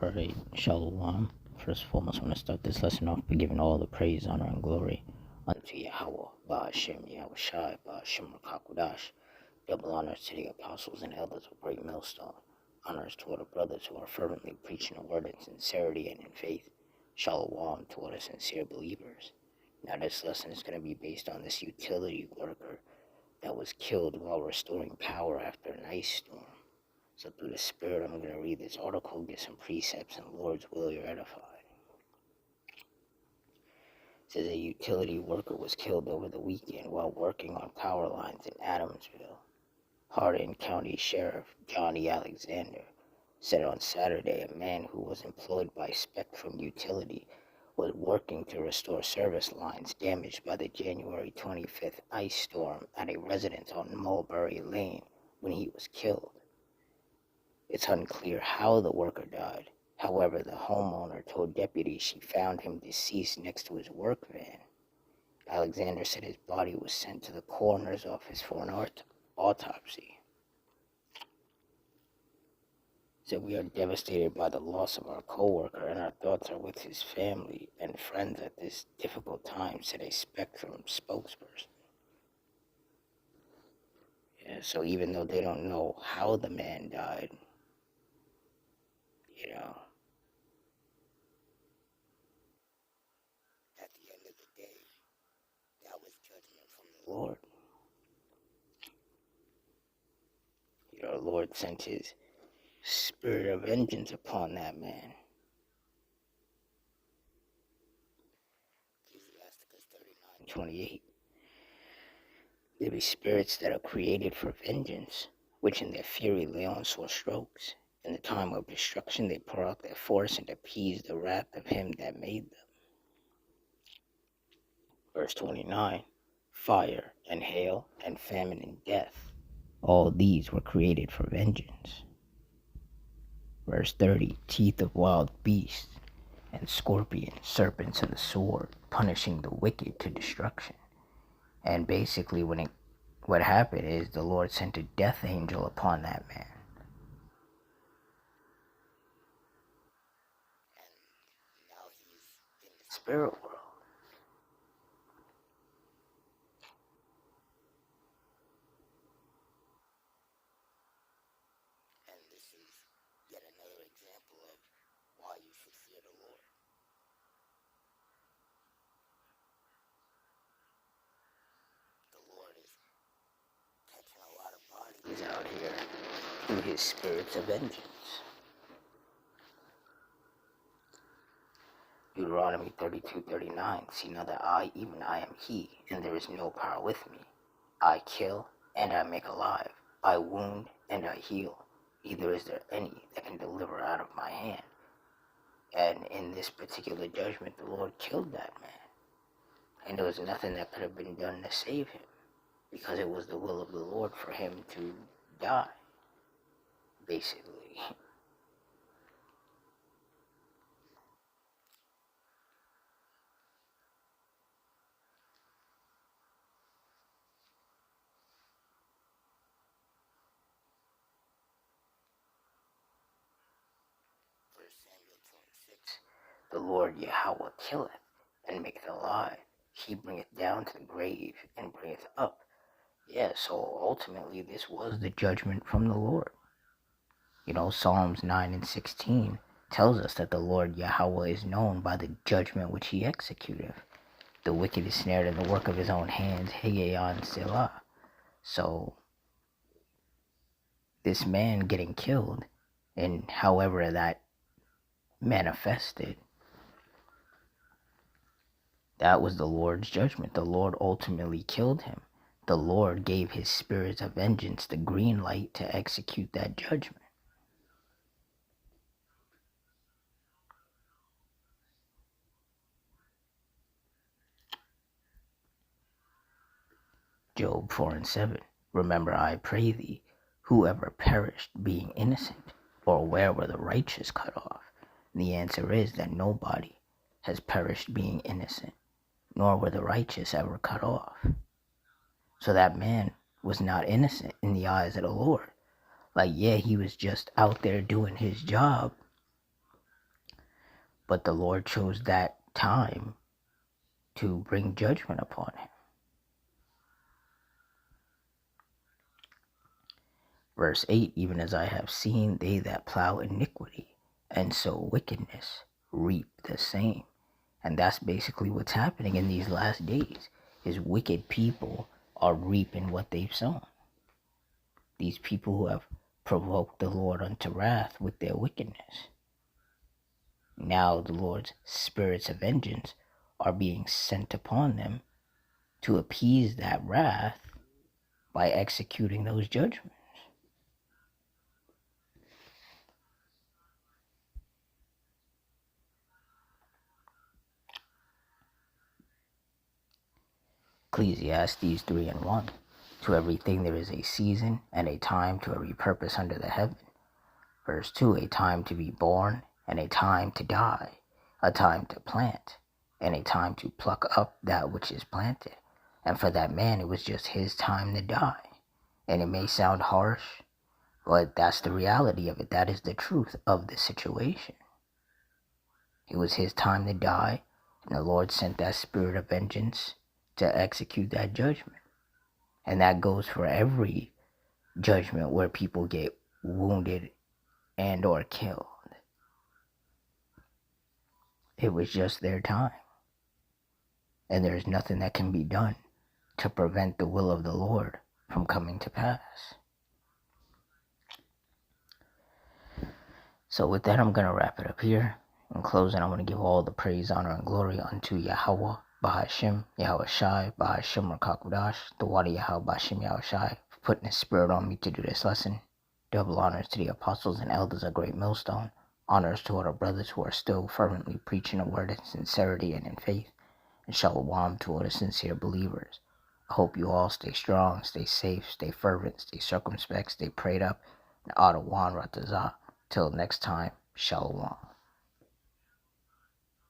Alright, Shalom. First and foremost, I want to start this lesson off by giving all the praise, honor, and glory unto Yahweh, Ba'ashem, Yahweh Shai, Ba'ashem, Rakakudash. Double honors to the apostles and elders of Great Millstone. Honors to all the brothers who are fervently preaching the word in sincerity and in faith. Shalom to all the sincere believers. Now, this lesson is going to be based on this utility worker that was killed while restoring power after an ice storm. So through the Spirit, I'm going to read this article, get some precepts, and Lord's will you're edified. It says a utility worker was killed over the weekend while working on power lines in Adamsville. Hardin County Sheriff Johnny Alexander said on Saturday a man who was employed by Spectrum Utility was working to restore service lines damaged by the January 25th ice storm at a residence on Mulberry Lane when he was killed. It's unclear how the worker died. However, the homeowner told deputies she found him deceased next to his work van. Alexander said his body was sent to the coroner's office for an autopsy. Said we are devastated by the loss of our co-worker, and our thoughts are with his family and friends at this difficult time, said a Spectrum spokesperson. So even though they don't know how the man died, at the end of the day, that was judgment from the Lord. The Lord sent his spirit of vengeance upon that man. Ecclesiasticus 39:28. There be spirits that are created for vengeance, which in their fury lay on sore strokes. In the time of destruction they pour out their force and appease the wrath of him that made them. Verse 29. Fire and hail and famine and death, all these were created for vengeance. Verse 30. Teeth of wild beasts and scorpions, serpents of the sword, punishing the wicked to destruction. And basically what happened is the Lord sent a death angel upon that man. And now he's in the spirit world. And this is yet another example of why you should fear the Lord. The Lord is catching a lot of bodies out here through his spirits of vengeance. Deuteronomy 32:39. See now that I, even I, am he, and there is no power with me. I kill, and I make alive. I wound, and I heal. Neither is there any that can deliver out of my hand. And in this particular judgment, the Lord killed that man. And there was nothing that could have been done to save him, because it was the will of the Lord for him to die, basically. The Lord Yahweh killeth, and maketh alive. He bringeth down to the grave, and bringeth up. So ultimately this was the judgment from the Lord. Psalms 9:16 tells us that the Lord Yahweh is known by the judgment which he executeth. The wicked is snared in the work of his own hands, Hegeon Selah. So this man getting killed, and however that manifested, that was the Lord's judgment. The Lord ultimately killed him. The Lord gave his spirits of vengeance the green light to execute that judgment. Job 4:7. Remember, I pray thee, whoever perished being innocent, or where were the righteous cut off? And the answer is that nobody has perished being innocent, nor were the righteous ever cut off. So that man was not innocent in the eyes of the Lord. He was just out there doing his job, But the Lord chose that time to bring judgment upon him. Verse 8, even as I have seen, they that plow iniquity and sow wickedness reap the same. And that's basically what's happening in these last days, is wicked people are reaping what they've sown. These people who have provoked the Lord unto wrath with their wickedness. Now the Lord's spirits of vengeance are being sent upon them to appease that wrath by executing those judgments. Ecclesiastes 3:1. To everything there is a season and a time to every purpose under the heaven. Verse 2, a time to be born and a time to die, a time to plant and a time to pluck up that which is planted. And for that man, it was just his time to die. And it may sound harsh, but that's the reality of it. That is the truth of the situation. It was his time to die, and the Lord sent that spirit of vengeance to execute that judgment. And that goes for every judgment where people get wounded and or killed. It was just their time. And there's nothing that can be done to prevent the will of the Lord from coming to pass. So with that, I'm going to wrap it up here. In closing, I want to give all the praise, honor, and glory unto Yahweh, Bahashim, Yahweh Shai, Bahashim Rakakudash, the Wadi Yahweh Bahashim Yahweh Shai, for putting his spirit on me to do this lesson. Double honors to the apostles and elders of Great Millstone. Honors to all the brothers who are still fervently preaching the word in sincerity and in faith. And shalom to all the sincere believers. I hope you all stay strong, stay safe, stay fervent, stay circumspect, stay prayed up. And Adawan Ratazah. Till next time, shalom.